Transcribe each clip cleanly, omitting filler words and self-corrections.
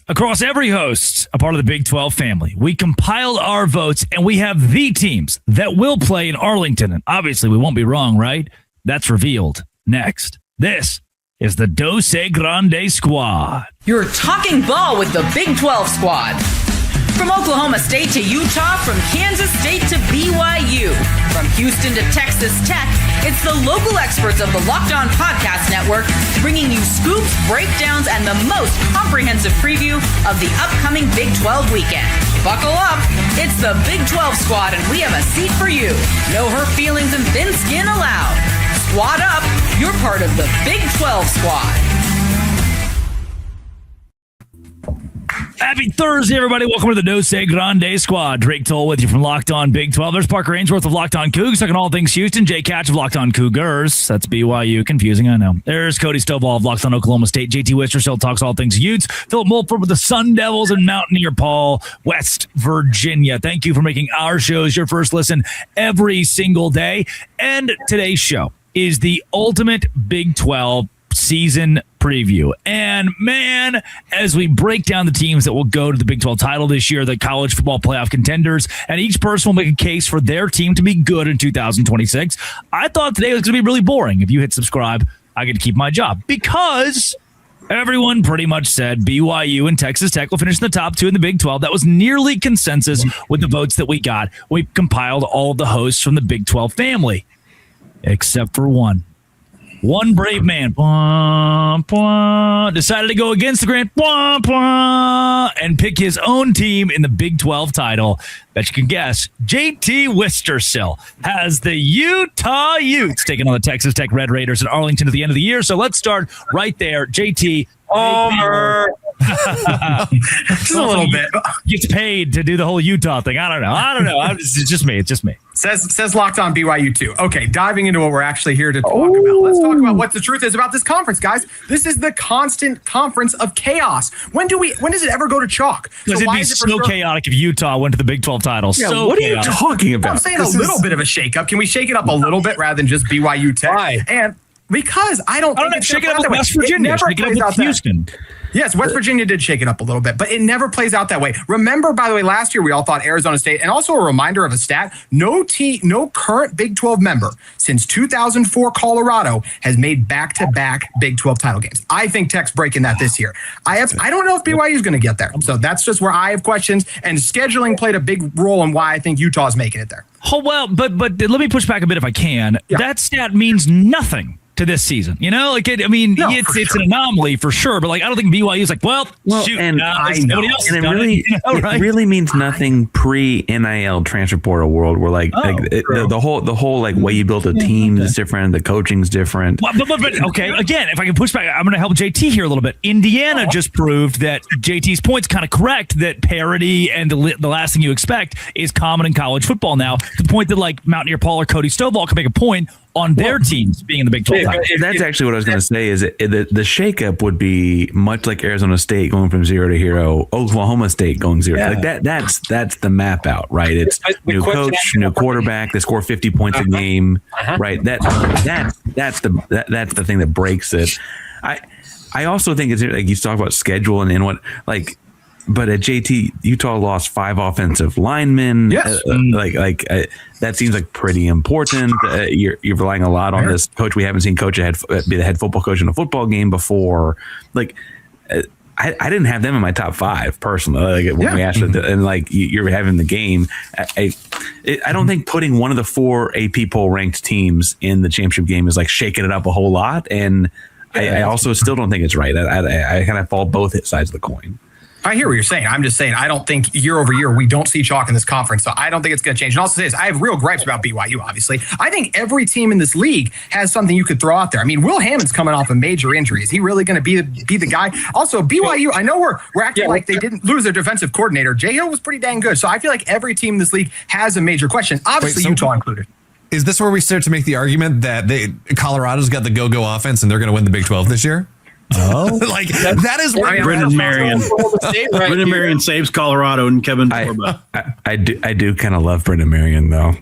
across every host, a part of the Big 12 family. We compiled our votes, and we have the teams that will play in Arlington. And obviously, we won't be wrong, right? That's revealed next. This is the Dos Grande Squad. You're talking ball with the Big 12 squad. From Oklahoma State to Utah, from Kansas State to BYU, from Houston to Texas Tech, it's the local experts of the Locked On Podcast Network bringing you scoops, breakdowns, and the most comprehensive preview of the upcoming Big 12 weekend. Buckle up. It's the Big 12 squad, and we have a seat for you. No hurt feelings and thin skin allowed. Squad up. You're part of the Big 12 squad. Happy Thursday, everybody. Welcome to the Dos Grande Squad. Drake Toll with you from Locked On Big 12. There's Parker Ainsworth of Locked On Cougs, talking all things Houston. Jay Catch of Locked On Cougars. That's BYU. Confusing, I know. There's Cody Stovall of Locked On Oklahoma State. JT Wister still talks all things Utes. Philip Mulford with the Sun Devils and Mountaineer Paul, West Virginia. Thank you for making our shows your first listen every single day. And today's show is the ultimate Big 12 season preview. And man, as we break down the teams that will go to the Big 12 title this year, the college football playoff contenders, and each person will make a case for their team to be good in 2026, I thought today was going to be really boring. If you hit subscribe, I get to keep my job because everyone pretty much said BYU and Texas Tech will finish in the top two in the Big 12. That was nearly consensus with the votes that we got. We compiled all of the hosts from the Big 12 family, except for one. One brave man decided to go against the grain and pick his own team in the Big 12 title. Bet you can guess, JT Wistersill has the Utah Utes taking on the Texas Tech Red Raiders in Arlington at the end of the year. So let's start right there. JT. Just a little bit. Gets paid to do the whole Utah thing. I don't know. It's just me. Says Locked On BYU too. Okay, diving into what we're actually here to talk about. Let's talk about what the truth is about this conference, guys. This is the constant conference of chaos. When does it ever go to chalk? Because it'd be so chaotic if Utah went to the Big 12 title. Yeah, so what chaotic. are you talking about? I'm saying a little bit of a shakeup. Can we shake it up a little bit rather than just BYU Tech? Why? And because I don't know, shake it up with West Virginia. Shake it up with Houston. Yes, West Virginia did shake it up a little bit, but it never plays out that way. Remember, by the way, last year we all thought Arizona State, and also a reminder of a stat, no current Big 12 member since 2004 Colorado has made back-to-back Big 12 title games. I think Tech's breaking that this year. I don't know if BYU is going to get there. So that's just where I have questions, and scheduling played a big role in why I think Utah is making it there. Oh, well, but let me push back a bit if I can. Yeah. That stat means nothing to this season, it's an anomaly for sure, but I don't think BYU is shoot, and nobody else and it really means nothing pre-NIL transfer portal world where the whole way you build a team is different, the coaching's different. But okay, again, if I can push back, I'm going to help JT here a little bit. Indiana just proved that JT's point's kind of correct, that parity and the last thing you expect is common in college football now, to the point that Mountaineer Paul or Cody Stovall can make a point on their teams being in the Big 12. That's actually what I was going to say, is the shakeup would be much like Arizona State going from 0 to hero, Oklahoma State going 0. Yeah. That's the map out, right? It's new coach, new quarterback, they score 50 points a game, right? That's the thing that breaks it. I also think it's like you talk about schedule and what but at JT, Utah lost 5 offensive linemen. Yes. That seems like pretty important. You're relying a lot on this coach. We haven't seen coach be the head football coach in a football game before. I didn't have them in my top 5 personally. When we asked it, and you're having the game. I don't think putting one of the 4 AP poll ranked teams in the championship game is shaking it up a whole lot. And I also still don't think it's right. I kind of fall both sides of the coin. I hear what you're saying. I'm just saying I don't think year over year we don't see chalk in this conference, so I don't think it's going to change. And also say this, I have real gripes about BYU, obviously. I think every team in this league has something you could throw out there. I mean, Will Hammond's coming off a major injury. Is he really going to be the guy? Also, BYU, I know we're acting like they didn't lose their defensive coordinator. Jay Hill was pretty dang good, so I feel like every team in this league has a major question, obviously Utah included. Is this where we start to make the argument that Colorado's got the go-go offense and they're going to win the Big 12 this year? Oh, that is where Brendan Marion. Brendan Marion saves Colorado and Kevin Torba. I do kind of love Brendan Marion though.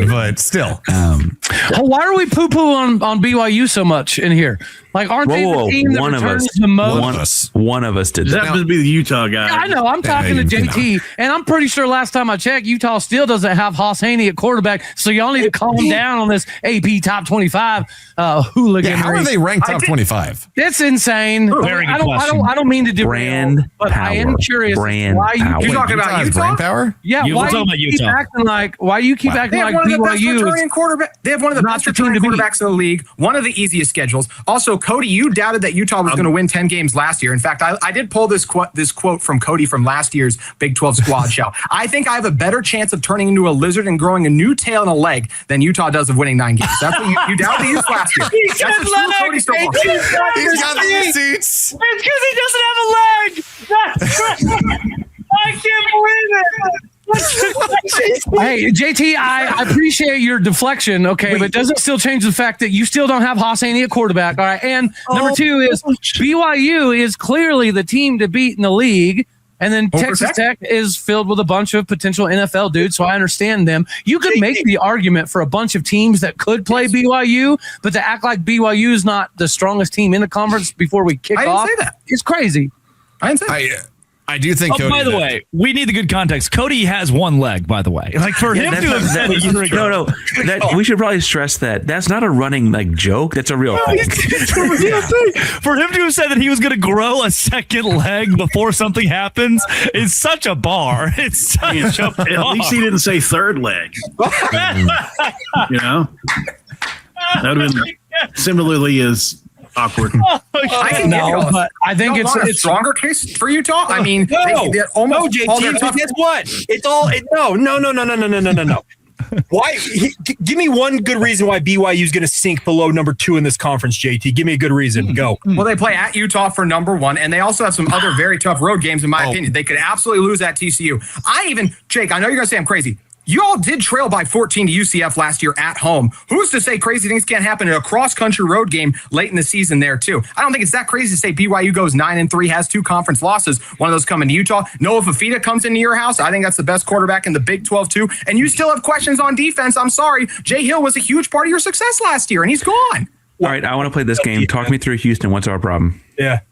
But still, why are we poo-poo on BYU so much in here? Like, aren't they the team that returns the most? One of us did that. That must be the Utah guy. Yeah, I know. I'm talking to JT, and I'm pretty sure last time I checked, Utah still doesn't have Haas Haney at quarterback. So y'all need to calm down on this AP top 25 hooligan. Yeah, how are they ranked top 25? It's insane. I don't mean to derail, brand but power. I am curious why you're talking about Utah brand power. Yeah, why do you keep acting like BYU? They have one of the best returning quarterbacks in the league. One of the easiest schedules. Also, Cody, you doubted that Utah was going to win 10 games last year. In fact, I did pull this quote from Cody from last year's Big 12 squad show. I think I have a better chance of turning into a lizard and growing a new tail and a leg than Utah does of winning 9 games. That's what you doubted the Utes last year. That's the true Cody so far. He's got the receipts. It's because he doesn't have a leg. I can't believe it. Hey, JT, I appreciate your deflection, okay, but doesn't still change the fact that you still don't have Haas Haney at quarterback, all right? And number 2 is BYU is clearly the team to beat in the league, and then Texas Tech is filled with a bunch of potential NFL dudes, so I understand them. You could make the argument for a bunch of teams that could play BYU, but to act like BYU is not the strongest team in the conference before we kick off, I didn't say that. It's crazy. I didn't say that. I do think. Cody, by the way, we need the good context. Cody has one leg, by the way. Like for him to have said we should probably stress that that's not a running joke. That's a real thing. For him to have said that he was going to grow a second leg before something happens is such a bar. It's such a bar. At least he didn't say third leg. You know, that would have been similarly as awkward. I think it's a stronger case for Utah. I mean, JT, guess what? It's all no. Why? Give me one good reason why BYU is going to sink below number 2 in this conference, JT. Give me a good reason. Go. Well, they play at Utah for number 1, and they also have some other very tough road games, in my opinion. They could absolutely lose at TCU. Jake, I know you're going to say I'm crazy. You all did trail by 14 to UCF last year at home. Who's to say crazy things can't happen in a cross-country road game late in the season there, too? I don't think it's that crazy to say BYU goes 9-3, has 2 conference losses, one of those coming to Utah. Noah Fafita comes into your house. I think that's the best quarterback in the Big 12, too. And you still have questions on defense. I'm sorry. Jay Hill was a huge part of your success last year, and he's gone. All right, I want to play this game. Talk me through Houston. What's our problem? Yeah.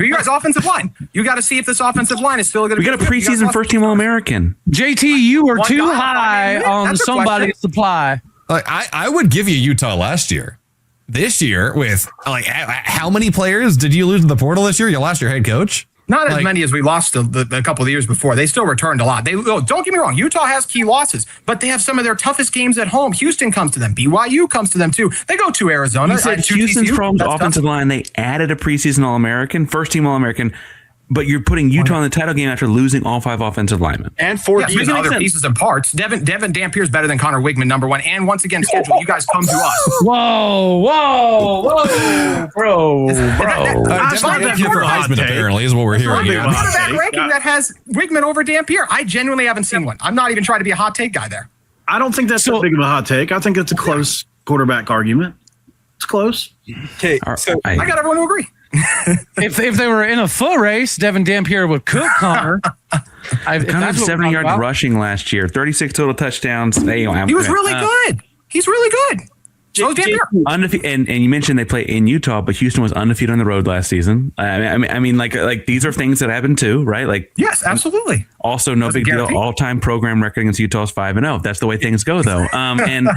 You guys, offensive line. You got to see if this offensive line is still going to be. We got a preseason first-team All-American. JT, you were too high on somebody's supply. Like I would give you Utah last year. This year, with how many players did you lose in the portal this year? You lost your head coach. Not as many as we lost the couple of years before. They still returned a lot. Don't get me wrong. Utah has key losses, but they have some of their toughest games at home. Houston comes to them. BYU comes to them, too. They go to Arizona. You said Houston's problems offensive line. They added a preseason All-American, first-team All-American, but you're putting Utah in the title game after losing all 5 offensive linemen. And 4 other pieces and parts. Devon Dampier is better than Connor Wigman, number 1. And once again, schedule. You guys come to us. Whoa, bro. Devon Dampier for Heisman apparently is what we're hearing. That ranking that has Wigman over Dampier. I genuinely haven't seen one. I'm not even trying to be a hot take guy there. I don't think that's so big of a hot take. I think it's a close quarterback argument. It's close. Okay, so I got everyone to agree. if they were in a foot race, Devon Dampier would cook Connor. Connor's 70 yards rushing last year, 36 total touchdowns. He was really good. He's really good. So Dampier. And you mentioned they play in Utah, but Houston was undefeated on the road last season. I mean, these are things that happen too, right? Yes, absolutely. Also, no big deal. All-time program record against Utah's 5-0. That's the way things go, though. And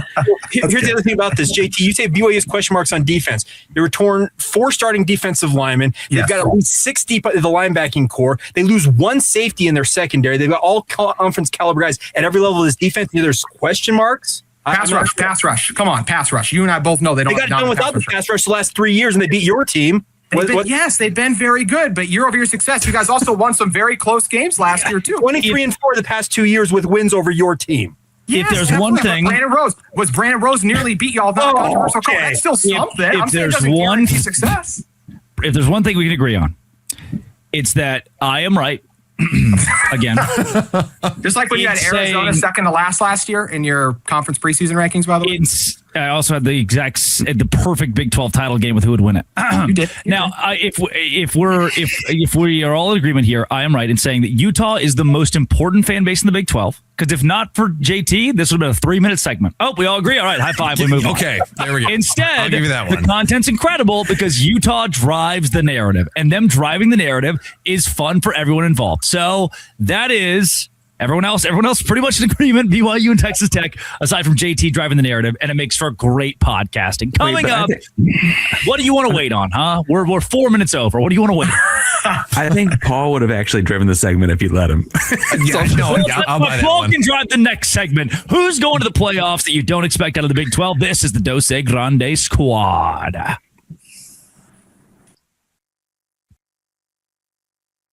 here's the other thing about this, JT. You say BYU has question marks on defense. They were torn 4 starting defensive linemen. They've got at least 6 deep in the linebacking core. They lose 1 safety in their secondary. They've got all conference caliber guys at every level of this defense. There's question marks. Pass rush. Come on, pass rush. You and I both know they got done without the pass rush the last 3 years, and they beat your team. Yes, they've been very good, but year-over-year success. You guys also won some very close games last year, too. 23-4 the past 2 years with wins over your team. Yes, if there's one thing, Brandon Rose nearly beat y'all. That's still something. I'm saying it doesn't guarantee success. If there's one thing we can agree on, it's that I am right. Again, just like when you had Arizona second to last year in your conference preseason rankings, by the way. I also had the perfect Big 12 title game with who would win it. You did. Now, if we are all in agreement here, I am right in saying that Utah is the most important fan base in the Big 12. Because if not for JT, this would have been a 3-minute segment. Oh, we all agree. All right, high five. We move on. Okay, there we go. Instead, I'll give you that one. The content's incredible because Utah drives the narrative, and them driving the narrative is fun for everyone involved. So that is. Everyone else pretty much in agreement. BYU and Texas Tech, aside from JT driving the narrative, and it makes for great podcasting. Coming up, what do you want to wait on, huh? We're 4 minutes over. What do you want to wait on? I think Paul would have actually driven the segment if you let him. I'll buy that Paul one. can drive the next segment. Who's going to the playoffs that you don't expect out of the Big 12? This is the Dose Grande Squad.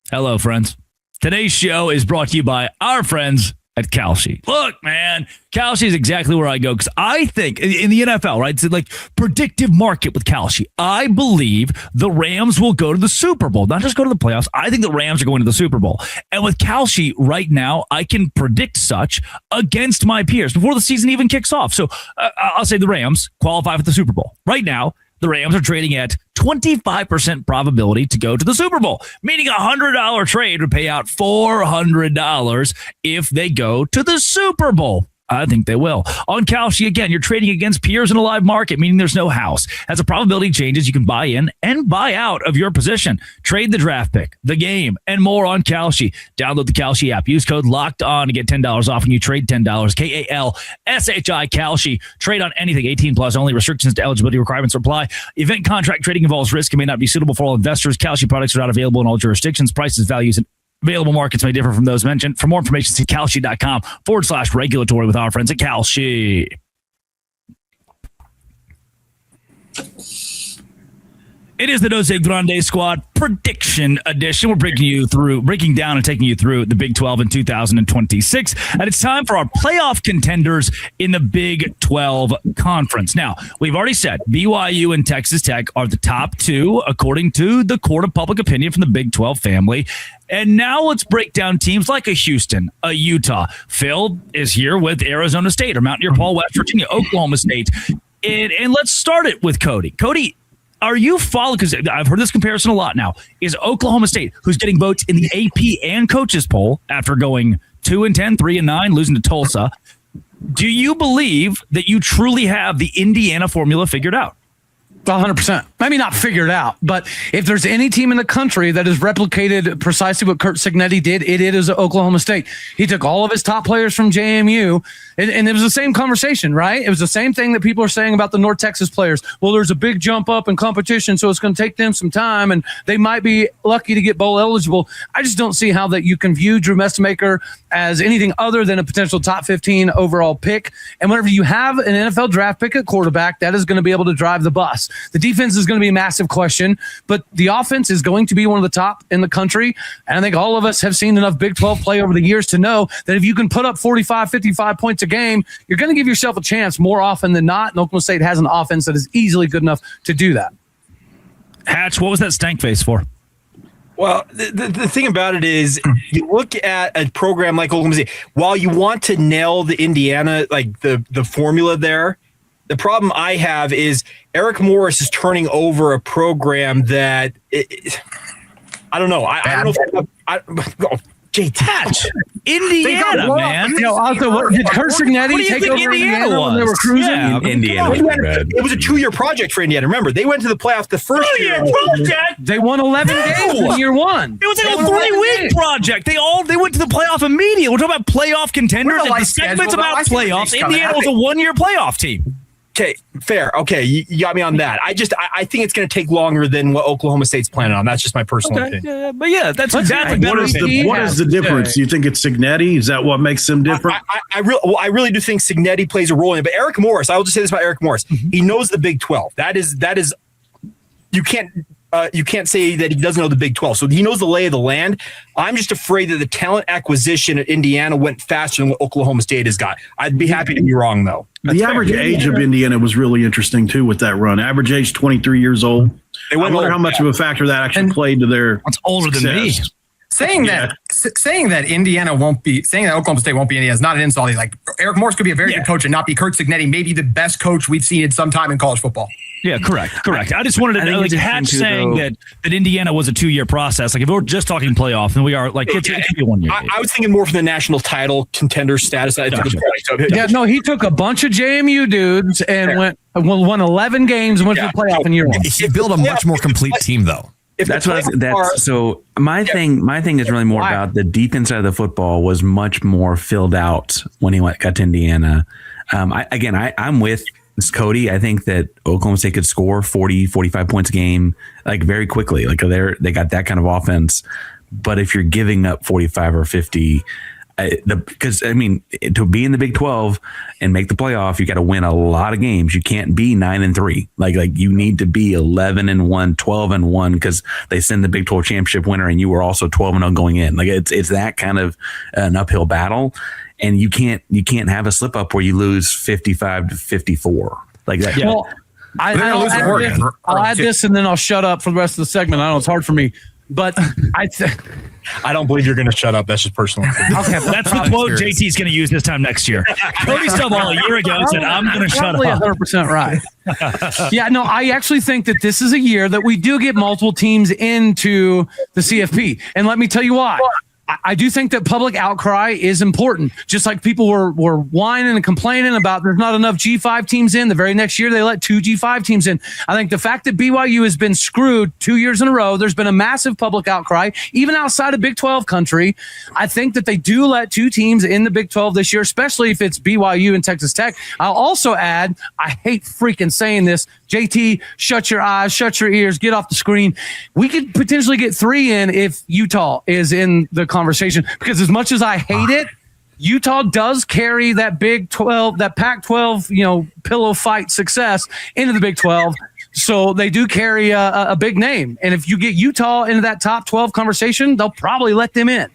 Hello, friends. Today's show is brought to you by our friends at Kalshi. Look, man, Kalshi is exactly where I go because I think in the NFL, right? It's like predictive market with Kalshi. I believe the Rams will go to the Super Bowl, not just go to the playoffs. I think the Rams are going to the Super Bowl. And with Kalshi right now, I can predict such against my peers before the season even kicks off. So I'll say the Rams qualify for the Super Bowl. Right now, the Rams are trading at 25% probability to go to the Super Bowl, meaning a $100 trade would pay out $400 if they go to the Super Bowl. I think they will. On Kalshi, again, you're trading against peers in a live market, meaning there's no house. As the probability changes, you can buy in and buy out of your position. Trade the draft pick, the game, and more on Kalshi. Download the Kalshi app. Use code LOCKEDON to get $10 off when you trade $10. KALSHI Kalshi. Trade on anything. 18 plus only. Restrictions to eligibility requirements apply. Event contract trading involves risk and may not be suitable for all investors. Kalshi products are not available in all jurisdictions. Prices, values, and available markets may differ from those mentioned. For more information, see kalshi.com/regulatory with our friends at Kalshi. It is the Dose Grande Squad Prediction Edition. We're breaking down and taking you through the Big 12 in 2026. And it's time for our playoff contenders in the Big 12 Conference. Now, we've already said BYU and Texas Tech are the top two, according to the Court of Public Opinion from the Big 12 family. And now let's break down teams like a Houston, a Utah. Phil is here with Arizona State, or Mountaineer Paul, West Virginia, Oklahoma State. And let's start it with Cody. Cody, are you following? Because I've heard this comparison a lot now. Is Oklahoma State, who's getting votes in the AP and coaches poll after going 2-10, 3-9, losing to Tulsa, do you believe that you truly have the Indiana formula figured out? 100%. Maybe not figured out, but if there's any team in the country that has replicated precisely what Curt Cignetti did, it is Oklahoma State. He took all of his top players from JMU, and it was the same conversation, right? It was the same thing that people are saying about the North Texas players. Well, there's a big jump up in competition, so it's going to take them some time, and they might be lucky to get bowl eligible. I just don't see how that you can view Drew Mestemaker as anything other than a potential top 15 overall pick. And whenever you have an NFL draft pick at quarterback, that is going to be able to drive the bus. The defense is going to be a massive question, but the offense is going to be one of the top in the country. And I think all of us have seen enough Big 12 play over the years to know that if you can put up 45, 55 points a game, you're going to give yourself a chance more often than not. And Oklahoma State has an offense that is easily good enough to do that. Hatch, what was that stank face for? Well, the thing about it is you look at a program like Oklahoma State, while you want to nail the Indiana, like the formula there, the problem I have is Eric Morris is turning over a program that I don't know. I don't know. JT, Indiana, man. You know, also, did Curt Cignetti take over Indiana when they were cruising? Yeah, Indiana. It was a 2-year project for Indiana. Remember, they went to the playoffs the first year. They won 11 games in year one. It was like a 3-week project. They went to the playoff immediately. We're talking about playoff contenders. And the segment's about playoffs. Indiana was a 1-year playoff team. Okay, fair. Okay, you got me on that. I think it's going to take longer than what Oklahoma State's planning on. That's just my personal opinion. Yeah, but yeah, that's exactly What is the difference? You think it's Cignetti? Is that what makes them different? I really do think Cignetti plays a role in it. But Eric Morris, I will just say this about Eric Morris. Mm-hmm. He knows the Big 12. That is you can't say that he doesn't know the Big 12. So he knows the lay of the land. I'm just afraid that the talent acquisition at Indiana went faster than what Oklahoma State has got. I'd be happy to be wrong, though. The average age of Indiana was really interesting, too, with that run. Average age, 23 years old. I wonder how much of a factor that actually played to their That's older than me. Saying that Oklahoma State won't be Indiana is not an insult. Like Eric Morris could be a very good coach and not be Kurt Cignetti, maybe the best coach we've seen in some time in college football. Yeah, correct. I just wanted to know, like Hatch saying that Indiana was a 2-year process. Like if we're just talking playoff, then we are like it could be 1 year. I was thinking more for the national title contender status. He took a bunch of JMU dudes and won 11 games and went to the playoff in year one. He built a much more complete team, though. So my thing is really more about the defense side of the football was much more filled out when he got to Indiana. I'm with Cody. I think that Oklahoma State could score 40, 45 points a game, like very quickly. Like they got that kind of offense. But if you're giving up 45 or 50, because to be in the Big 12 and make the playoff, you got to win a lot of games. You can't be 9-3. Like you need to be 11-1, 12-1, because they send the Big 12 championship winner, and you were also 12-0 going in. Like it's that kind of an uphill battle, and you can't have a slip up where you lose 55-54 like that. Yeah. Well, I'll add this, and then I'll shut up for the rest of the segment. I know it's hard for me. But I don't believe you're going to shut up. That's just personal. Okay, that's the quote JT's going to use this time next year. Cody Stovall a year ago said, "I'm going to shut up." 100% right. Yeah, no, I actually think that this is a year that we do get multiple teams into the CFP, and let me tell you why. I do think that public outcry is important. Just like people were whining and complaining about there's not enough G5 teams in. The very next year, they let 2 G5 teams in. I think the fact that BYU has been screwed 2 years in a row, there's been a massive public outcry, even outside of Big 12 country. I think that they do let 2 teams in the Big 12 this year, especially if it's BYU and Texas Tech. I'll also add, I hate freaking saying this, JT, shut your eyes, shut your ears, get off the screen. We could potentially get 3 in if Utah is in the conversation, because as much as I hate it, Utah does carry that Big 12, that Pac-12, pillow fight success into the Big 12. So they do carry a big name. And if you get Utah into that top 12 conversation, they'll probably let them in.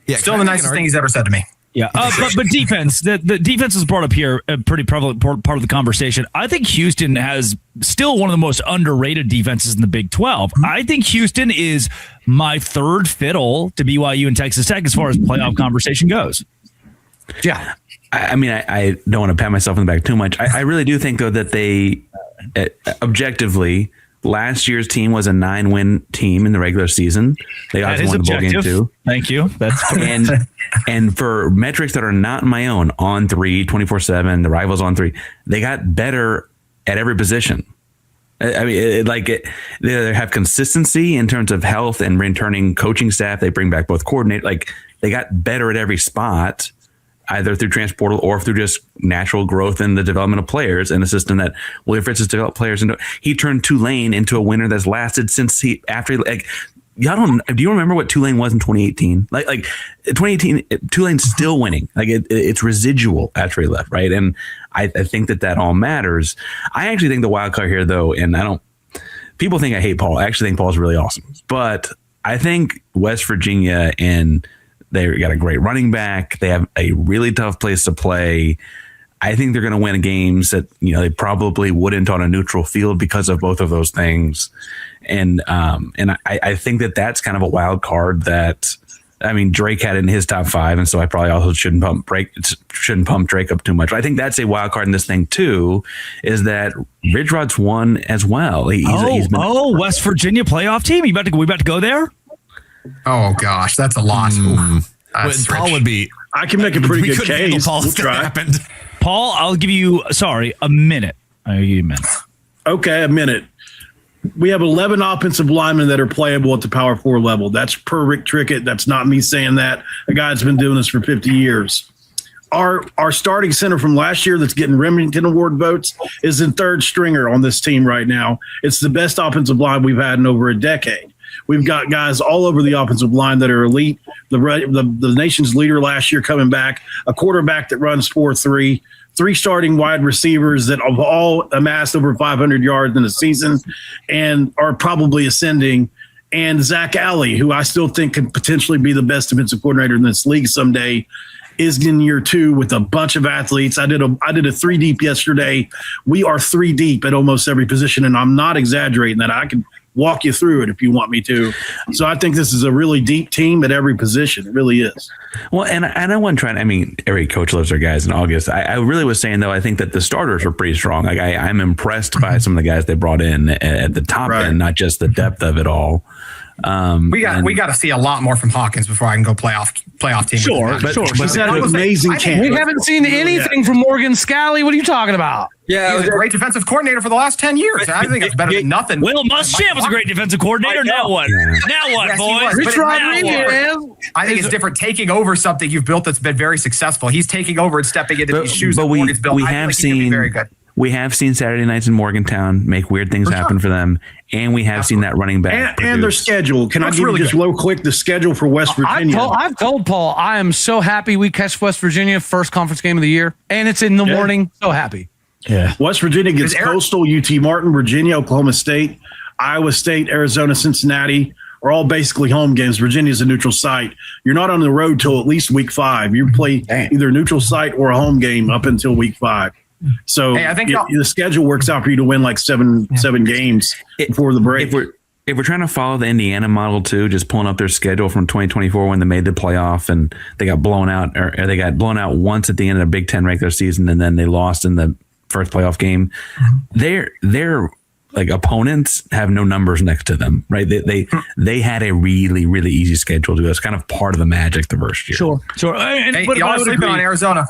Yeah, still the nicest thing he's ever said to me. Yeah, but defense, the defense is brought up here, a pretty prevalent part of the conversation. I think Houston has still one of the most underrated defenses in the Big 12. I think Houston is my third fiddle to BYU and Texas Tech as far as playoff conversation goes. Yeah. I don't want to pat myself in the back too much. I really do think, though, that they objectively, last year's team was a 9-win team in the regular season. They also won the bowl game too. Thank you. That's and for metrics that are not my own, on 3, 24/7, the rivals on 3, they got better at every position. They have consistency in terms of health and returning coaching staff. They bring back both coordinators. Like they got better at every spot, either through transportal or through just natural growth in the development of players, and a system that William Fritz has developed players into. He turned Tulane into a winner that's lasted since do you remember what Tulane was in 2018? Like 2018, Tulane's still winning. Like it's residual after he left, right? And I think that all matters. I actually think the wild card here, though, and people think I hate Paul. I actually think Paul's really awesome, but I think West Virginia, and they got a great running back. They have a really tough place to play. I think they're going to win games that they probably wouldn't on a neutral field because of both of those things. And I think that's kind of a wild card that, Drake had in his top 5, and so I probably also shouldn't pump Drake up too much. But I think that's a wild card in this thing too, is that Ridge Rod's won as well. West Virginia playoff team. We about to go there? Oh gosh, that's a loss. Paul would be. I can make a pretty good case. We'll try. Paul, I'll give you a minute. I'll give you a minute. Okay, a minute. We have 11 offensive linemen that are playable at the Power 4 level. That's per Rick Trickett. That's not me saying that. A guy that's been doing this for 50 years. Our starting center from last year that's getting Remington Award votes is in third stringer on this team right now. It's the best offensive line we've had in over a decade. We've got guys all over the offensive line that are elite. The nation's leader last year coming back, a quarterback that runs 4.3, 3 starting wide receivers that have all amassed over 500 yards in a season and are probably ascending, and Zach Alley, who I still think could potentially be the best defensive coordinator in this league someday, is in year 2 with a bunch of athletes. I did a 3 deep yesterday. We are 3 deep at almost every position, and I'm not exaggerating that. I could walk you through it if you want me to. So I think this is a really deep team at every position. It really is. Well, and I wasn't trying. I mean, every coach loves their guys in August. I really was saying though, I think that the starters are pretty strong. Like I'm impressed by some of the guys they brought in at the top end, not just the depth of it all. We got to see a lot more from Hawkins before I can go playoff team. Sure. But he's had an amazing camp. We haven't seen anything from Morgan Scalley. What are you talking about? Yeah, he's a great defensive coordinator for the last 10 years. I think it's better than nothing. Will Muschamp was a great defensive coordinator. Now what? Now what, Yes, he boys? was, Rich Rodriguez. I think it's different taking over something you've built that's been very successful. He's taking over and stepping into these shoes that Morgan's built. I think he can be very good. We have seen Saturday nights in Morgantown make weird things happen for them, and we have seen that running back and their schedule. Can I give you just real quick the schedule for West Virginia? I've told Paul I am so happy we catch West Virginia first conference game of the year, and it's in the morning. So happy. Yeah. West Virginia gets Coastal, UT Martin, Virginia, Oklahoma State, Iowa State, Arizona, Cincinnati are all basically home games. Virginia's a neutral site. You're not on the road till at least week 5. You play either a neutral site or a home game up until week 5. So I think the schedule works out for you to win like seven games before the break. If we're trying to follow the Indiana model too, just pulling up their schedule from 2024 when they made the playoff and they got blown out, or they got blown out once at the end of the Big Ten regular season, and then they lost in the first playoff game. Their like opponents have no numbers next to them, right? They had a really, really easy schedule to go. It's kind of part of the magic the first year. Sure. Hey, y'all are sleeping on Arizona.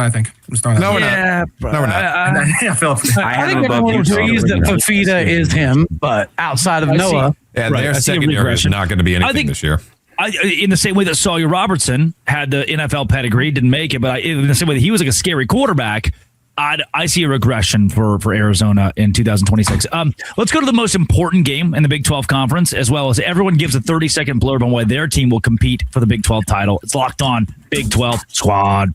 I think. No, we're not. Yeah, Philip. I think everyone agrees that Fafita is him, but outside of Noah. Yeah, their secondary is not going to be anything this year. In the same way that Sawyer Robertson had the NFL pedigree, didn't make it, but in the same way that he was like a scary quarterback, I see a regression for Arizona in 2026. Let's go to the most important game in the Big 12 Conference, as well as everyone gives a 30-second blurb on why their team will compete for the Big 12 title. It's Locked On Big 12 Squad.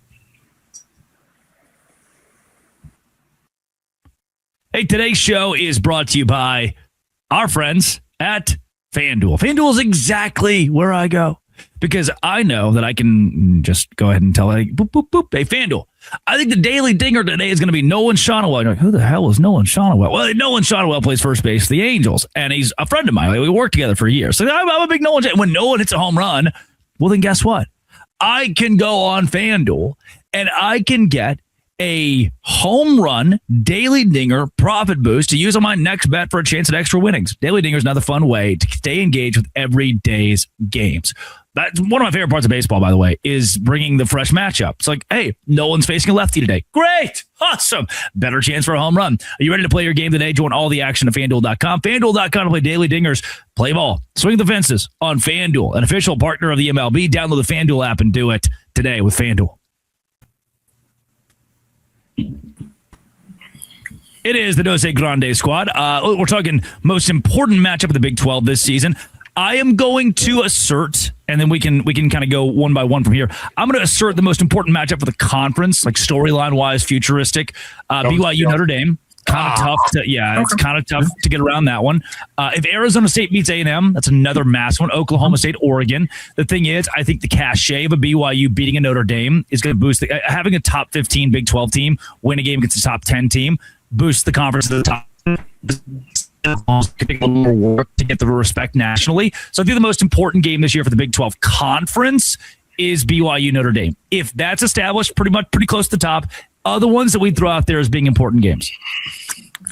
Hey, today's show is brought to you by our friends at FanDuel. FanDuel is exactly where I go because I know that I can just go ahead and tell, hey, boop, boop, boop, hey, FanDuel. I think the daily dinger today is going to be Nolan Shonowell. You're like, who the hell is Nolan Shonowell? Well, Nolan Shonowell plays first base for the Angels, and he's a friend of mine. Like, we worked together for years. So I'm a big Nolan. When Nolan hits a home run, well, then guess what? I can go on FanDuel, and I can get a home run daily dinger profit boost to use on my next bet for a chance at extra winnings. Daily dinger is another fun way to stay engaged with every day's games. That's one of my favorite parts of baseball, by the way, is bringing the fresh matchup. It's like, hey, Nolan's facing a lefty today. Great. Awesome. Better chance for a home run. Are you ready to play your game today? Join all the action at FanDuel.com. FanDuel.com to play daily dingers. Play ball. Swing the fences on FanDuel, an official partner of the MLB. Download the FanDuel app and do it today with FanDuel. It is the Dose Grande squad. We're talking most important matchup of the Big 12 this season. I am going to assert, and then we can kind of go one by one from here. I'm going to assert the most important matchup for the conference, like storyline wise, futuristic. BYU Notre Dame. Kind of tough to, it's kind of tough to get around that one. If Arizona State beats A&M, that's another massive one. Oklahoma State, Oregon. The thing is, I think the cachet of a BYU beating a Notre Dame is going to boost having a top 15 Big 12 team win a game against a top 10 team boosts the conference to the top. Take a little more work to get the respect nationally. So I think the most important game this year for the Big 12 conference is BYU Notre Dame. If that's established, pretty close to the top. Other ones that we throw out there as being important games.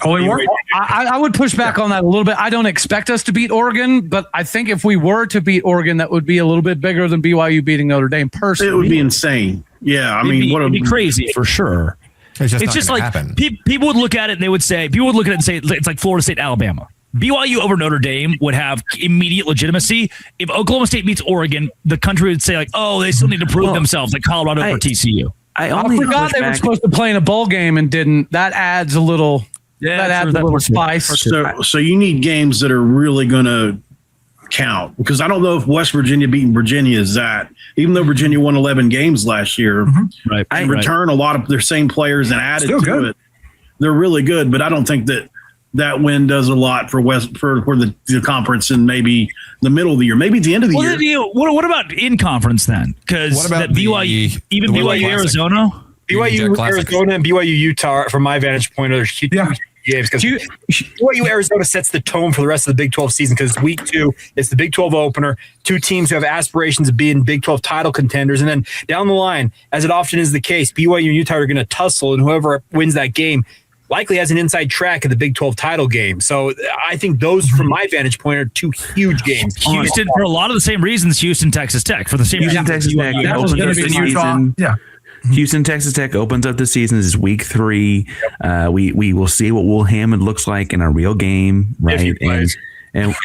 I would push back on that a little bit. I don't expect us to beat Oregon, but I think if we were to beat Oregon, that would be a little bit bigger than BYU beating Notre Dame personally. It would be insane. Yeah, it'd be crazy for sure. It's just like people would look at it and they would say, and say it's like Florida State, Alabama. BYU over Notre Dame would have immediate legitimacy. If Oklahoma State beats Oregon, the country would say like, oh, they still need to prove themselves, like Colorado or TCU. I forgot they were supposed to play in a bowl game and didn't. That adds a little. That adds a little spice. So you need games that are really going to count, because I don't know if West Virginia beating Virginia is that. Even though Virginia won 11 games last year, right? In return, a lot of their same players and added to it. They're really good, but I don't think that win does a lot for the conference and maybe the middle of the year, maybe at the end of the year. What about in conference then? Because BYU, BYU Arizona, BYU Arizona and BYU Utah, from my vantage point, are games because BYU-Arizona sets the tone for the rest of the Big 12 season because week 2, it's the Big 12 opener. 2 teams who have aspirations of being Big 12 title contenders. And then down the line, as it often is the case, BYU and Utah are going to tussle, and whoever wins that game likely has an inside track of the Big 12 title game. So I think those, from my vantage point, are 2 huge games. Houston, for a lot of the same reasons, Houston, Texas Tech, for the same reasons. Texas Tech opens up the season. Yeah. Houston, Texas Tech opens up the season. This is week 3. We will see what Will Hammond looks like in a real game, right? And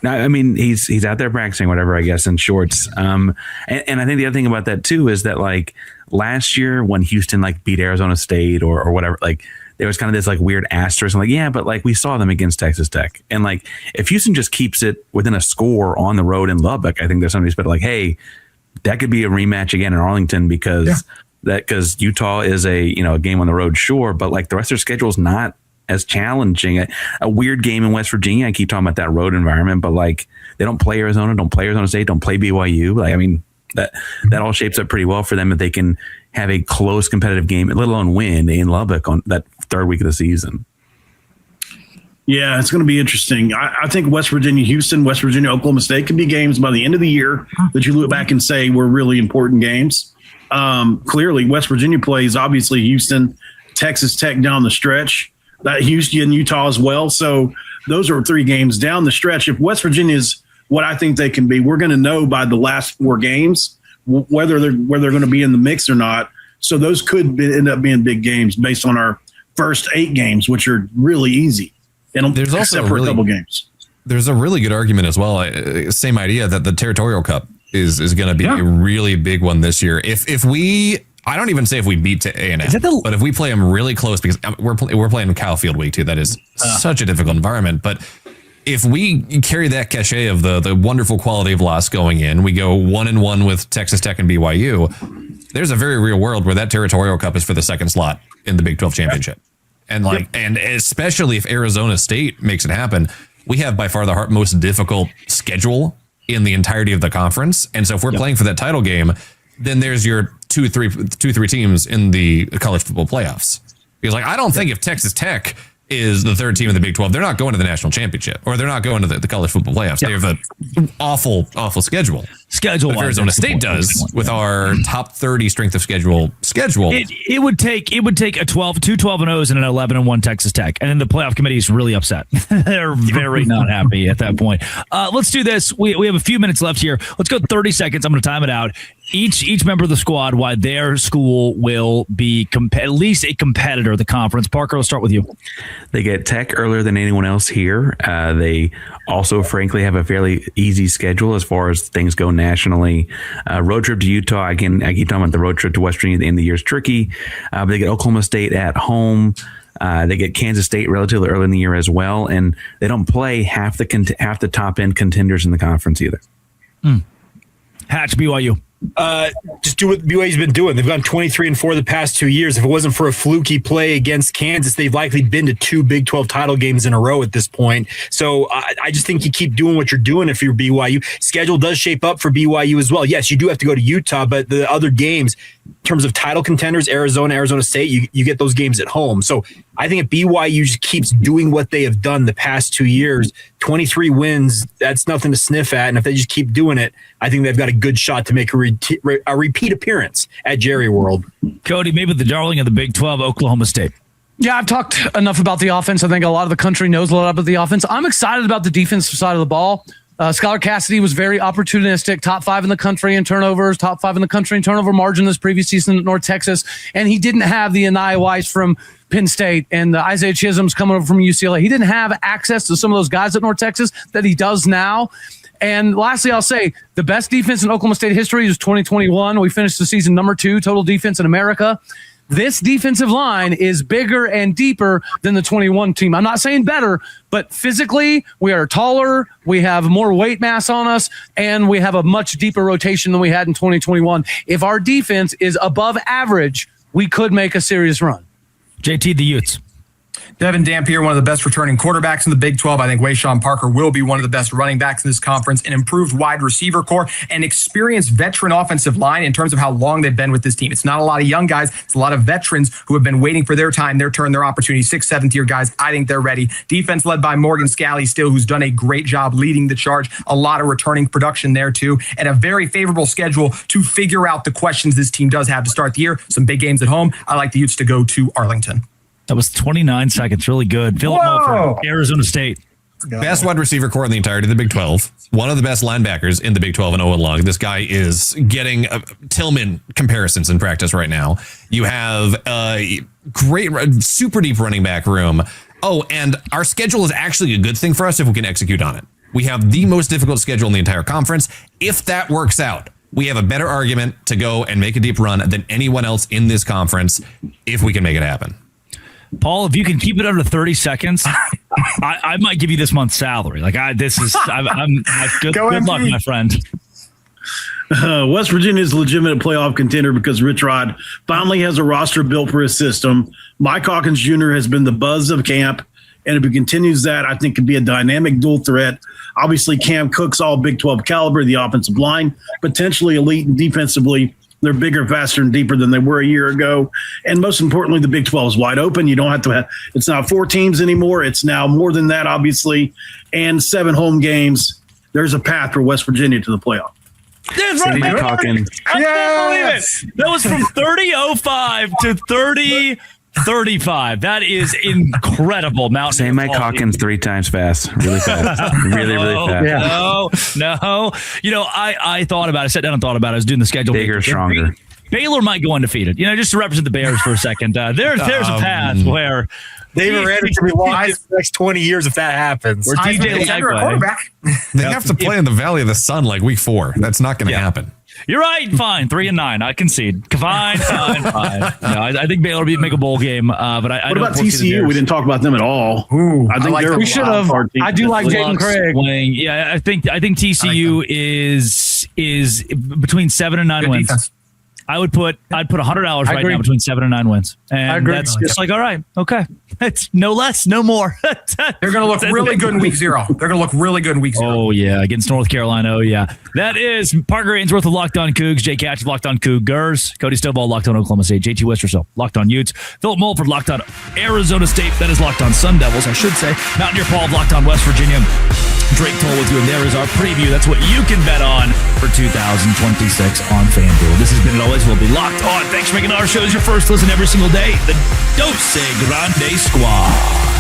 I mean, he's out there practicing whatever, I guess, in shorts. And I think the other thing about that too is that like last year when Houston like beat Arizona State or whatever, like there was kind of this like weird asterisk. I'm like, yeah, but like we saw them against Texas Tech, and like if Houston just keeps it within a score on the road in Lubbock, I think there's somebody's like, hey, that could be a rematch again in Arlington because Utah is a game on the road, sure, but like the rest of their schedule is not as challenging. A weird game in West Virginia. I keep talking about that road environment, but like they don't play Arizona, don't play Arizona State, don't play BYU. Like I mean, that all shapes up pretty well for them if they can have a close competitive game, let alone win in Lubbock on that 3rd week of the season. Yeah, it's going to be interesting. I think West Virginia, Houston, West Virginia, Oklahoma State could be games by the end of the year that you look back and say were really important games. Clearly, West Virginia plays obviously Houston, Texas Tech down the stretch, that Houston, Utah as well. So those are 3 games down the stretch. If West Virginia is what I think they can be, we're going to know by the last 4 games whether they're going to be in the mix or not. So those could end up being big games based on our first 8 games, which are really easy. And there's also a couple games. There's a really good argument as well. Same idea that the Territorial Cup is going to be a really big one this year. If we, I don't even say if we beat A&M, but if we play them really close, because we're playing Cal Field week 2, that is such a difficult environment. But if we carry that cachet of the wonderful quality of loss going in, we go 1-1 with Texas Tech and BYU. There's a very real world where that Territorial Cup is for the 2nd slot in the Big 12 championship. And and especially if Arizona State makes it happen, we have by far the most difficult schedule in the entirety of the conference. And so if we're playing for that title game, then there's your two, three teams in the college football playoffs. Because like, I don't think if Texas Tech is the 3rd team in the Big 12, they're not going to the national championship, or they're not going to the college football playoffs. They have an awful schedule. Schedule. Arizona State does with our top 30 strength of schedule. It would take a 2 12-0s and an 11-1 Texas Tech, and then the playoff committee is really upset. They're very not happy at that point. Let's do this. We have a few minutes left here. Let's go 30 seconds. I'm going to time it out. Each member of the squad, why their school will be at least a competitor of the conference. Parker, let's start with you. They get Tech earlier than anyone else here. They also, frankly, have a fairly easy schedule as far as things go nationally. Road trip to Utah. Again, I keep talking about the road trip to West Virginia at the end of the year is tricky. But they get Oklahoma State at home. They get Kansas State relatively early in the year as well. And they don't play half the top-end contenders in the conference either. Hatch, BYU. Just do what BYU's been doing. They've gone 23-4 the past 2 years. If it wasn't for a fluky play against Kansas, they've likely been to 2 Big 12 title games in a row at this point. So I just think you keep doing what you're doing if you're BYU. Schedule does shape up for BYU as well. Yes, you do have to go to Utah, but the other games, in terms of title contenders, Arizona State, you get those games at home. So I think if BYU just keeps doing what they have done the past 2 years, 23 wins, that's nothing to sniff at. And if they just keep doing it, I think they've got a good shot to make a repeat appearance at Jerry World. Cody, maybe the darling of the Big 12, Oklahoma State. Yeah, I've talked enough about the offense. I think a lot of the country knows a lot about the offense. I'm excited about the defensive side of the ball. Skylar Cassidy was very opportunistic, top 5 in the country in turnovers, top 5 in the country in turnover margin this previous season at North Texas. And he didn't have the Anaya Weiss from Penn State and the Isaiah Chisholm's coming over from UCLA. He didn't have access to some of those guys at North Texas that he does now. And lastly, I'll say the best defense in Oklahoma State history is 2021. We finished the season number 2 total defense in America. This defensive line is bigger and deeper than the 21 team. I'm not saying better, but physically we are taller. We have more weight mass on us, and we have a much deeper rotation than we had in 2021. If our defense is above average, we could make a serious run. JT, the Utes. Devon Dampier, one of the best returning quarterbacks in the Big 12. I think Wayshawn Parker will be one of the best running backs in this conference. An improved wide receiver core, an experienced veteran offensive line in terms of how long they've been with this team. It's not a lot of young guys. It's a lot of veterans who have been waiting for their time, their turn, their opportunity. 6th, 7th year guys. I think they're ready. Defense led by Morgan Scalley still, who's done a great job leading the charge. A lot of returning production there too. And a very favorable schedule to figure out the questions this team does have to start the year. Some big games at home. I like the Utes to go to Arlington. That was 29 seconds. Really good. Philip Mulford, Arizona State. Best wide receiver core in the entirety of the Big 12. One of the best linebackers in the Big 12 in Owen Long. This guy is getting Tillman comparisons in practice right now. You have a great, super deep running back room. Oh, and our schedule is actually a good thing for us if we can execute on it. We have the most difficult schedule in the entire conference. If that works out, we have a better argument to go and make a deep run than anyone else in this conference if we can make it happen. Paul, if you can keep it under 30 seconds, I might give you this month's salary. Good luck, my friend. West Virginia is a legitimate playoff contender because Rich Rod finally has a roster built for his system. Mike Hawkins Jr. has been the buzz of camp, and if he continues that, I think could be a dynamic dual threat. Obviously, Cam Cook's all Big 12 caliber, the offensive line, potentially elite and defensively. They're bigger, faster, and deeper than they were a year ago. And most importantly, the Big 12 is wide open. You don't have to it's not 4 teams anymore. It's now more than that, obviously, and 7 home games. There's a path for West Virginia to the playoff. That's right. I can't believe it. That was from 30-05 to 30-35. That is incredible. Mountain. Say Mike Hawkins 3 times fast. Really fast. really fast. Yeah. No. I thought about it. I sat down and thought about it. I was doing the schedule. Bigger, stronger. Baylor might go undefeated. Just to represent the Bears for a second. There's a path where David Randall to be locked for the next 20 years if that happens. Or DJ quarterback. They have to play in the Valley of the Sun like week 4. That's not going to happen. You're right. Fine. 3-9. I concede. Fine. I think Baylor will make a bowl game. But I what don't about TCU? We didn't talk about them at all. Ooh, I think we should have. I do like Jaden Craig. Yeah, I think TCU is between 7 and 9 wins. Defense. I'd put $100 right now between 7 and 9 wins. And that's just all right. Okay. It's no less, no more. They're going to look really good in week 0. They're going to look really good in week 0. Oh, yeah. Against North Carolina. Oh, yeah. That is Parker Ainsworth of Locked On Cougs, Jay Catch of Locked On Cougars, Cody Stovall, Locked On Oklahoma State, JT Westerso, Locked On Utes, Philip Mulford, Locked On Arizona State. That is Locked On Sun Devils, I should say. Mountaineer Paul of Locked On West Virginia. Drake Toll with you, and there is our preview. That's what you can bet on for 2026 on FanDuel. This has been and always will be Locked On. Thanks for making our shows your first listen every single day. The Dose Grande Squad.